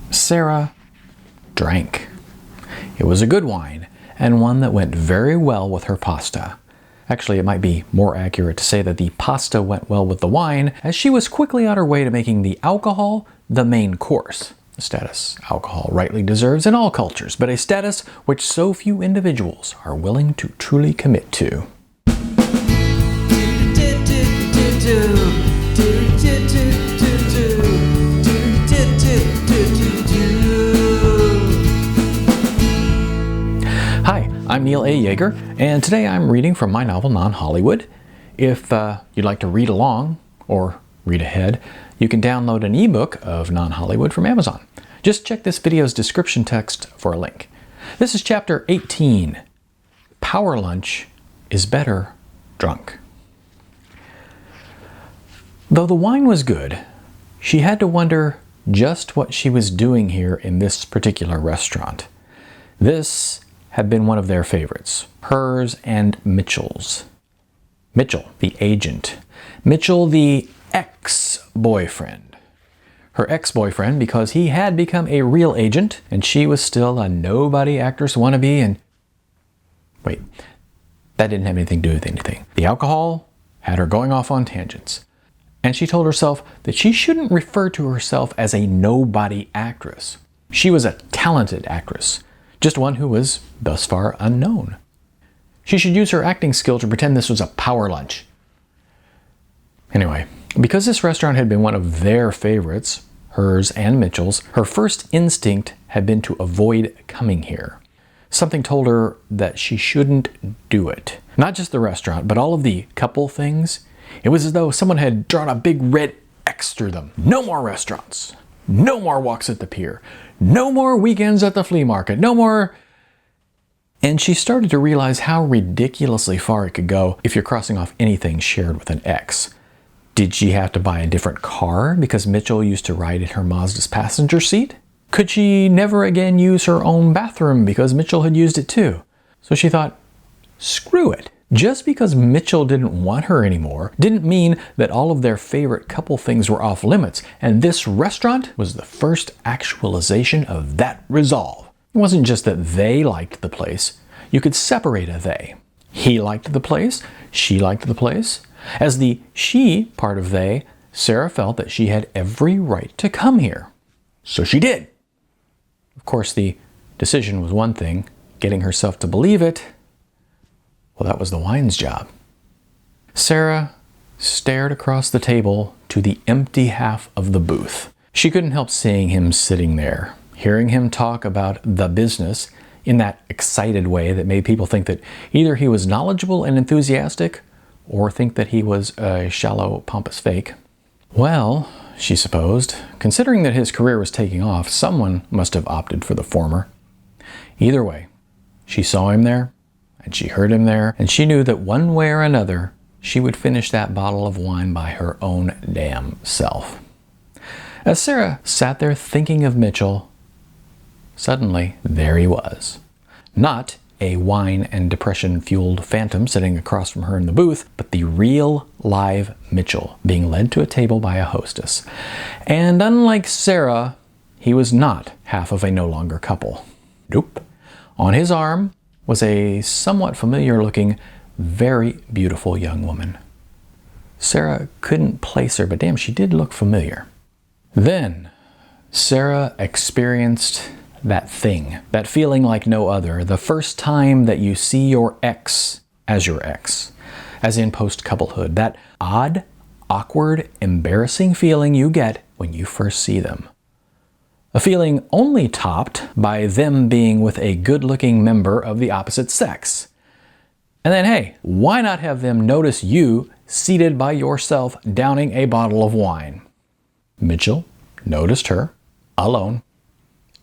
Sarah drank. It was a good wine, and one that went very well with her pasta. Actually, it might be more accurate to say that the pasta went well with the wine, as she was quickly on her way to making the alcohol the main course. A status alcohol rightly deserves in all cultures, but a status which so few individuals are willing to truly commit to. Hi, I'm Neil A. Yeager, and today I'm reading from my novel Non-Hollywood. If you'd like to read along, or read ahead, you can download an ebook of Non-Hollywood from Amazon. Just check this video's description text for a link. This is chapter 18. Power lunch is better drunk. Though the wine was good, she had to wonder just what she was doing here in this particular restaurant. This had been one of their favorites, hers and Mitchell's. Mitchell, the agent. Mitchell, the ex-boyfriend. Her ex-boyfriend because he had become a real agent and she was still a nobody actress wannabe and... Wait, that didn't have anything to do with anything. The alcohol had her going off on tangents. And she told herself that she shouldn't refer to herself as a nobody actress. She was a talented actress, just one who was thus far unknown. She should use her acting skill to pretend this was a power lunch. Anyway, because this restaurant had been one of their favorites, hers and Mitchell's, her first instinct had been to avoid coming here. Something told her that she shouldn't do it. Not just the restaurant, but all of the couple things. It was as though someone had drawn a big red X through them. No more restaurants. No more walks at the pier. No more weekends at the flea market. No more... And she started to realize how ridiculously far it could go if you're crossing off anything shared with an X. Did she have to buy a different car because Mitchell used to ride in her Mazda's passenger seat? Could she never again use her own bathroom because Mitchell had used it too? So she thought, screw it. Just because Mitchell didn't want her anymore didn't mean that all of their favorite couple things were off limits, and this restaurant was the first actualization of that resolve. It wasn't just that they liked the place. You could separate a they. He liked the place, she liked the place. As the she part of they, Sarah felt that she had every right to come here. So she did. Of course, the decision was one thing. Getting herself to believe it, well, that was the wine's job. Sarah stared across the table to the empty half of the booth. She couldn't help seeing him sitting there, hearing him talk about the business in that excited way that made people think that either he was knowledgeable and enthusiastic or think that he was a shallow, pompous fake. Well, she supposed, considering that his career was taking off, someone must have opted for the former. Either way, she saw him there, and she heard him there, and she knew that one way or another, she would finish that bottle of wine by her own damn self. As Sarah sat there thinking of Mitchell, suddenly there he was. Not a wine and depression-fueled phantom sitting across from her in the booth, but the real live Mitchell being led to a table by a hostess. And unlike Sarah, he was not half of a no longer couple. Nope. On his arm was a somewhat familiar-looking, very beautiful young woman. Sarah couldn't place her, but damn, she did look familiar. Then, Sarah experienced that thing, that feeling like no other, the first time that you see your ex as your ex, as in post-couplehood, that odd, awkward, embarrassing feeling you get when you first see them. A feeling only topped by them being with a good-looking member of the opposite sex. And then, hey, why not have them notice you seated by yourself downing a bottle of wine? Mitchell noticed her, alone,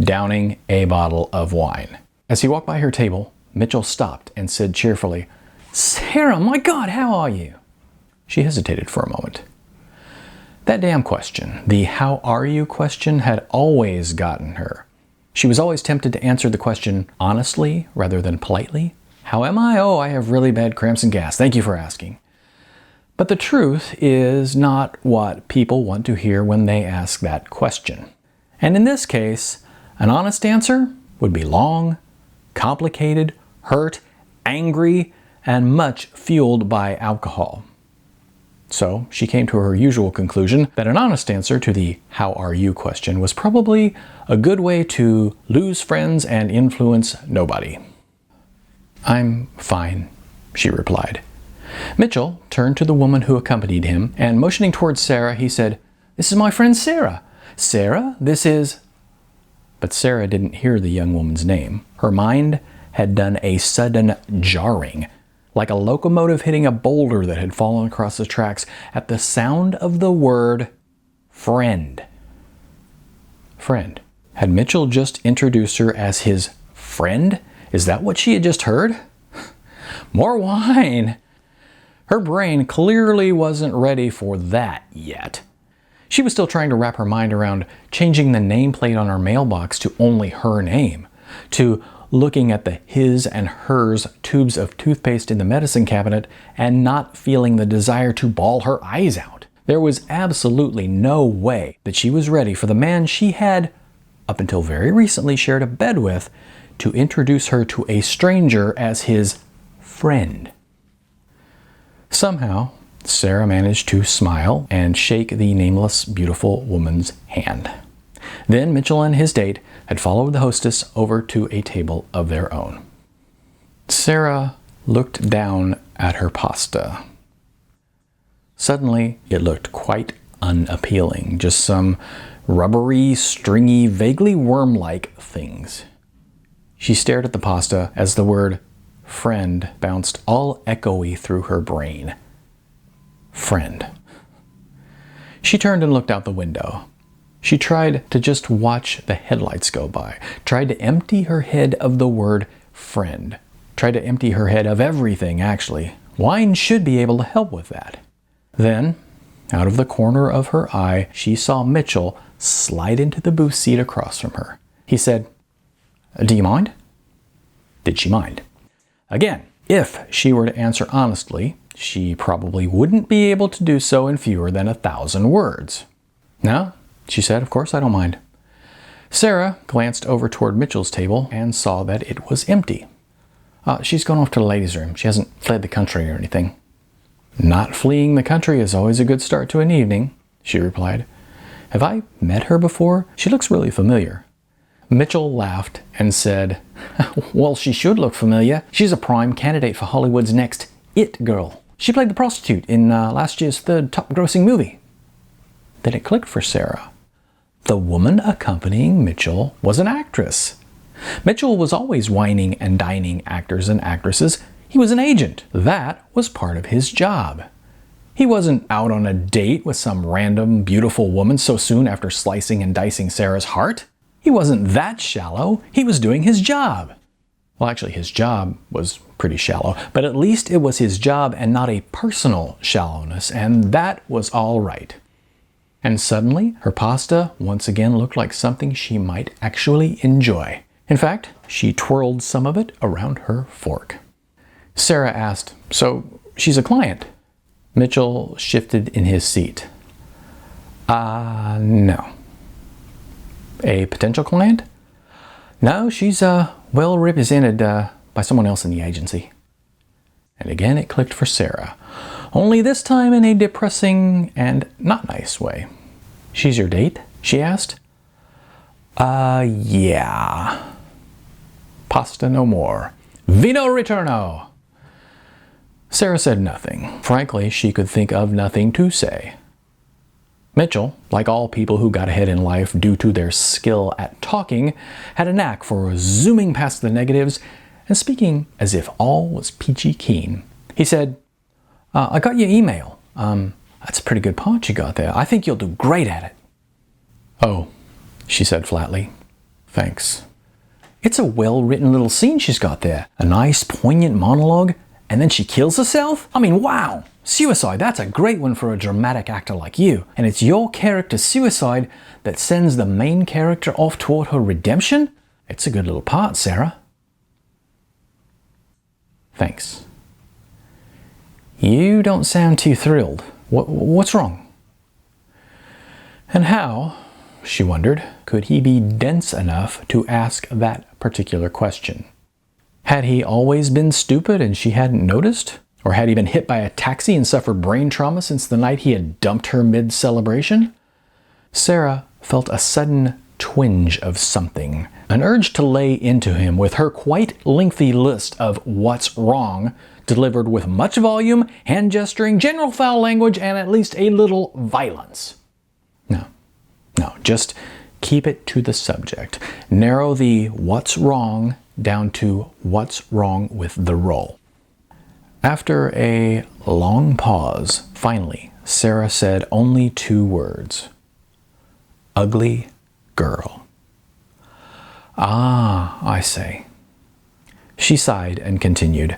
downing a bottle of wine. As he walked by her table, Mitchell stopped and said cheerfully, "Sarah, my God, how are you?" She hesitated for a moment. That damn question, the "how are you" question, had always gotten her. She was always tempted to answer the question honestly rather than politely. "How am I? Oh, I have really bad cramps and gas. Thank you for asking." But the truth is not what people want to hear when they ask that question. And in this case, an honest answer would be long, complicated, hurt, angry, and much fueled by alcohol. So she came to her usual conclusion that an honest answer to the "how are you" question was probably a good way to lose friends and influence nobody. "I'm fine," she replied. Mitchell turned to the woman who accompanied him, and motioning towards Sarah, he said, "This is my friend Sarah. Sarah, this is..." But Sarah didn't hear the young woman's name. Her mind had done a sudden jarring, like a locomotive hitting a boulder that had fallen across the tracks at the sound of the word friend. Friend. Had Mitchell just introduced her as his friend? Is that what she had just heard? More wine! Her brain clearly wasn't ready for that yet. She was still trying to wrap her mind around changing the nameplate on her mailbox to only her name, to looking at the his and hers tubes of toothpaste in the medicine cabinet and not feeling the desire to bawl her eyes out. There was absolutely no way that she was ready for the man she had, up until very recently, shared a bed with, to introduce her to a stranger as his friend. Somehow, Sarah managed to smile and shake the nameless, beautiful woman's hand. Then Mitchell and his date had followed the hostess over to a table of their own. Sarah looked down at her pasta. Suddenly, it looked quite unappealing, just some rubbery, stringy, vaguely worm-like things. She stared at the pasta as the word friend bounced all echoey through her brain. Friend. She turned and looked out the window. She tried to just watch the headlights go by, tried to empty her head of the word friend, tried to empty her head of everything, actually. Wine should be able to help with that. Then, out of the corner of her eye, she saw Mitchell slide into the booth seat across from her. He said, "Do you mind?" Did she mind? Again, if she were to answer honestly, she probably wouldn't be able to do so in fewer than 1,000 words. "No," she said, "of course I don't mind." Sarah glanced over toward Mitchell's table and saw that it was empty. She's gone off to the ladies' room. She hasn't fled the country or anything." "Not fleeing the country is always a good start to an evening," she replied. "Have I met her before? She looks really familiar." Mitchell laughed and said, "Well, she should look familiar. She's a prime candidate for Hollywood's next It Girl. She played the prostitute in last year's third top-grossing movie." Then it clicked for Sarah. The woman accompanying Mitchell was an actress. Mitchell was always wining and dining actors and actresses. He was an agent. That was part of his job. He wasn't out on a date with some random, beautiful woman so soon after slicing and dicing Sarah's heart. He wasn't that shallow. He was doing his job. Well, actually, his job was pretty shallow, but at least it was his job and not a personal shallowness, and that was all right. And suddenly, her pasta once again looked like something she might actually enjoy. In fact, she twirled some of it around her fork. Sarah asked, "So, she's a client?" Mitchell shifted in his seat. No. "A potential client?" "No, she's well represented by someone else in the agency." And again it clicked for Sarah, only this time in a depressing and not nice way. "She's your date?" she asked. Yeah. Pasta no more. Vino ritorno." Sarah said nothing. Frankly, she could think of nothing to say. Mitchell, like all people who got ahead in life due to their skill at talking, had a knack for zooming past the negatives and speaking as if all was peachy keen. He said, "I got your email. That's a pretty good part you got there. I think you'll do great at it." "Oh," she said flatly. "Thanks." It's a well-written little scene she's got there. A nice, poignant monologue, and then she kills herself? I mean, wow! Suicide, that's a great one for a dramatic actor like you. And it's your character's suicide that sends the main character off toward her redemption? It's a good little part, Sarah. Thanks. You don't sound too thrilled. What's wrong? And how she wondered. Could he be dense enough to ask that particular question? Had he always been stupid and she hadn't noticed? Or had he been hit by a taxi and suffered brain trauma since the night he had dumped her mid-celebration? Sarah felt a sudden twinge of something, an urge to lay into him with her quite lengthy list of what's wrong, delivered with much volume, hand gesturing, general foul language, and at least a little violence. No, just keep it to the subject. Narrow the what's wrong down to what's wrong with the role. After a long pause, finally, Sarah said only 2 words. Ugly girl. Ah, I say. She sighed and continued.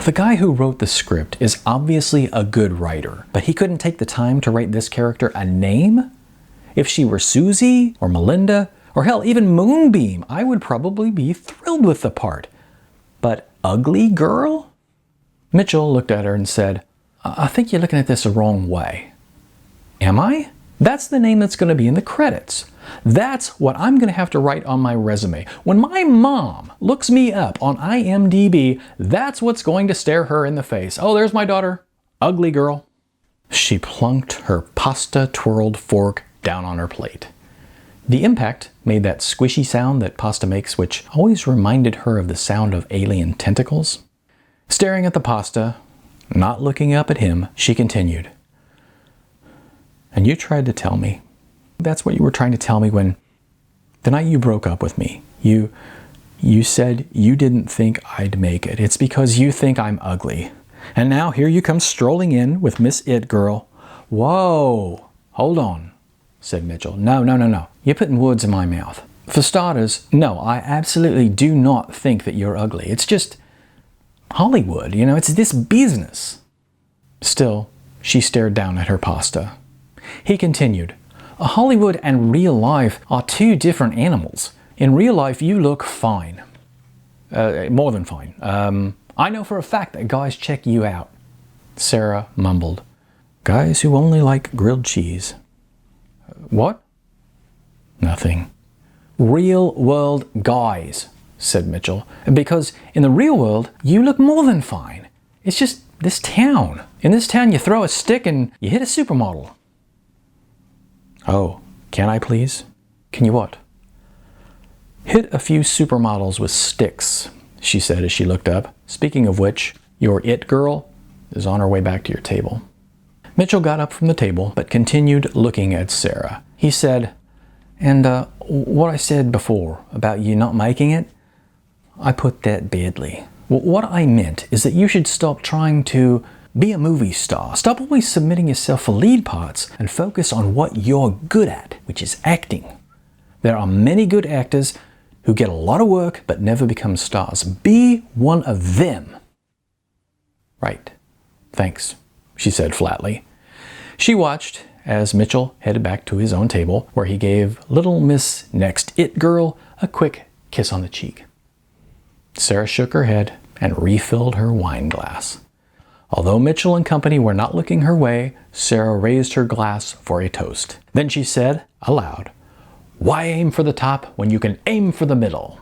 The guy who wrote the script is obviously a good writer, but he couldn't take the time to write this character a name? If she were Susie or Melinda, or hell, even Moonbeam, I would probably be thrilled with the part. But ugly girl? Mitchell looked at her and said, I think you're looking at this the wrong way. Am I? That's the name that's going to be in the credits. That's what I'm going to have to write on my resume. When my mom looks me up on IMDb, that's what's going to stare her in the face. Oh, there's my daughter. Ugly girl. She plunked her pasta-twirled fork down on her plate. The impact made that squishy sound that pasta makes, which always reminded her of the sound of alien tentacles. Staring at the pasta, not looking up at him, she continued. And you tried to tell me. That's what you were trying to tell me when the night you broke up with me. You said you didn't think I'd make it. It's because you think I'm ugly. And now here you come strolling in with Miss It Girl. Whoa, hold on, said Mitchell. No. You're putting words in my mouth. For starters, no, I absolutely do not think that you're ugly. It's just Hollywood, it's this business. Still, she stared down at her pasta. He continued, Hollywood and real life are 2 different animals. In real life, you look fine. More than fine. I know for a fact that guys check you out. Sarah mumbled, Guys who only like grilled cheese. What? Nothing. Real world guys, said Mitchell. Because in the real world, you look more than fine. It's just this town. In this town, you throw a stick and you hit a supermodel. Oh, can I please? Can you what? Hit a few supermodels with sticks, she said as she looked up. Speaking of which, your it girl is on her way back to your table. Mitchell got up from the table, but continued looking at Sarah. He said, and what I said before about you not making it, I put that badly. What I meant is that you should stop trying to be a movie star. Stop always submitting yourself for lead parts and focus on what you're good at, which is acting. There are many good actors who get a lot of work but never become stars. Be one of them. Right. Thanks, she said flatly. She watched as Mitchell headed back to his own table, where he gave little Miss Next It Girl a quick kiss on the cheek. Sarah shook her head and refilled her wine glass. Although Mitchell and company were not looking her way, Sarah raised her glass for a toast. Then she said, aloud, Why aim for the top when you can aim for the middle?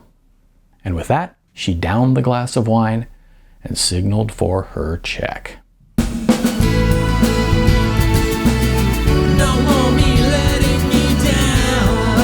And with that, she downed the glass of wine and signaled for her check. No more me letting me down.